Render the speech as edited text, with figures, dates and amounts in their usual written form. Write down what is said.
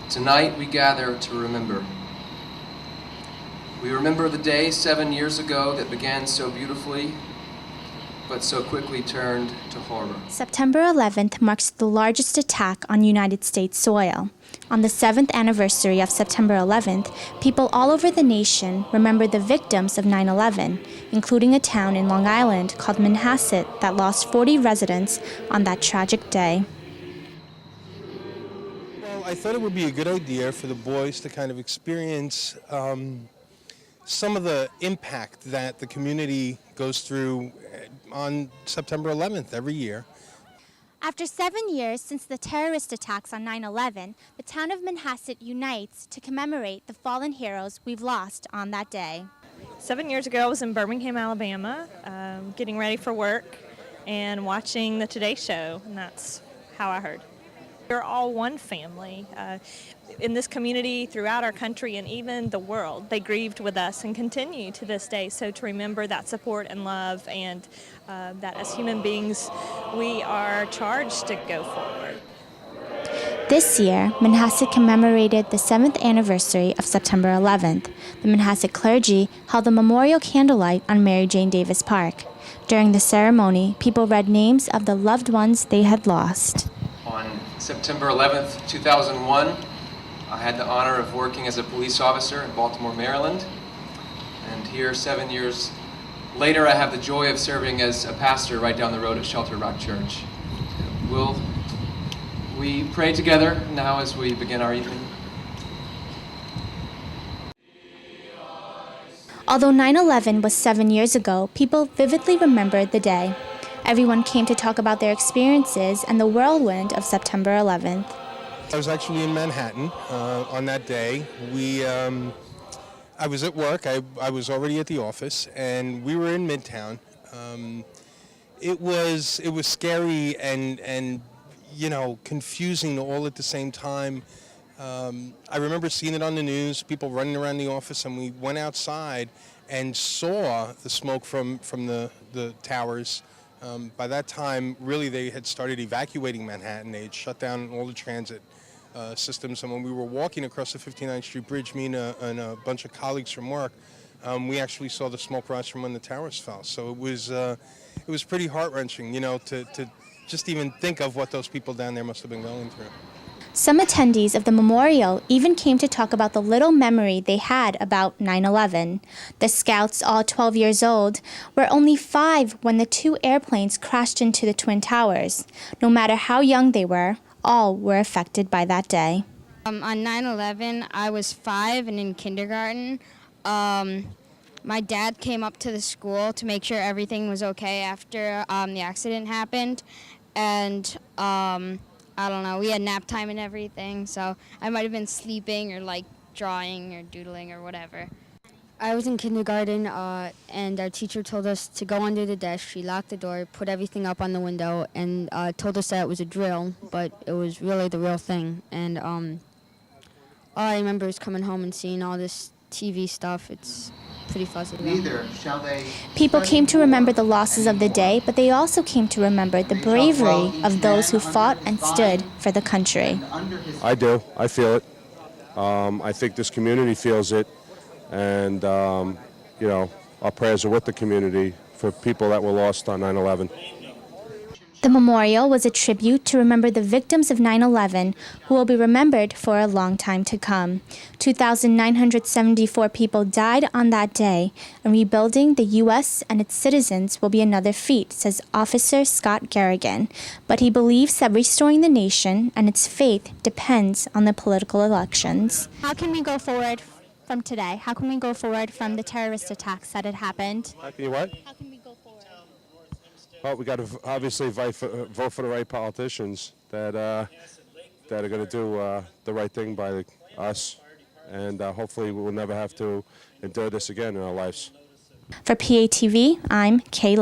Tonight we gather to remember. We remember the day 7 years ago that began so beautifully, but so quickly turned to horror. September 11th marks the largest attack on United States soil. On the 7th anniversary of September 11th, people all over the nation remember the victims of 9/11, including a town in Long Island called Manhasset that lost 40 residents on that tragic day. Well, I thought it would be a good idea for the boys to kind of experience some of the impact that the community goes through on September 11th every year. After 7 years since the terrorist attacks on 9/11, the town of Manhasset unites to commemorate the fallen heroes we've lost on that day. 7 years ago, I was in Birmingham, Alabama, getting ready for work and watching the Today Show, and that's how I heard. We're all one family. In this community, throughout our country, and even the world, they grieved with us and continue to this day. So to remember that support and love, and that as human beings, we are charged to go forward. This year, Manhasset commemorated the 7th anniversary of September 11th. The Manhasset clergy held a memorial candlelight on Mary Jane Davis Park. During the ceremony, people read names of the loved ones they had lost. On September 11th, 2001, I had the honor of working as a police officer in Baltimore, Maryland. And here, 7 years later, I have the joy of serving as a pastor right down the road at Shelter Rock Church. Will we pray together now as we begin our evening? Although 9/11 was 7 years ago, people vividly remembered the day. Everyone came to talk about their experiences and the whirlwind of September 11th. I was actually in Manhattan on that day. I was at work. I was already at the office, and we were in Midtown. It was scary and confusing all at the same time. I remember seeing it on the news, people running around the office, and we went outside and saw the smoke from the towers. By that time, really, they had started evacuating Manhattan. They had shut down all the transit systems. And when we were walking across the 59th Street Bridge, me and a bunch of colleagues from work, we actually saw the smoke rise from when the towers fell. So it was pretty heart-wrenching, to just even think of what those people down there must have been going through. Some attendees of the memorial even came to talk about the little memory they had about 9/11. The scouts, all 12 years old, were only 5 when the 2 airplanes crashed into the Twin Towers. No matter how young they were, all were affected by that day. On 9/11, I was 5 and in kindergarten. My dad came up to the school to make sure everything was okay after the accident happened, and I don't know, we had nap time and everything, so I might have been sleeping or drawing or doodling or whatever. I was in kindergarten, and our teacher told us to go under the desk. She locked the door, put everything up on the window, and told us that it was a drill, but it was really the real thing. And all I remember is coming home and seeing all this TV stuff. It's pretty fuzzy. Neither shall they. People came to remember the losses of the day, but they also came to remember the bravery of those who fought and stood for the country. I do. I feel it. I think this community feels it. And, our prayers are with the community for people that were lost on 9/11. The memorial was a tribute to remember the victims of 9/11 who will be remembered for a long time to come. 2,974 people died on that day, and rebuilding the U.S. and its citizens will be another feat, says Officer Scott Garrigan. But he believes that restoring the nation and its faith depends on the political elections. How can we go forward from today? How can we go forward from the terrorist attacks that had happened? How can you what? How can we go forward? Well, we got to obviously vote for the right politicians that are going to do the right thing by us, and hopefully we will never have to endure this again in our lives. For PATV, I'm Kaye.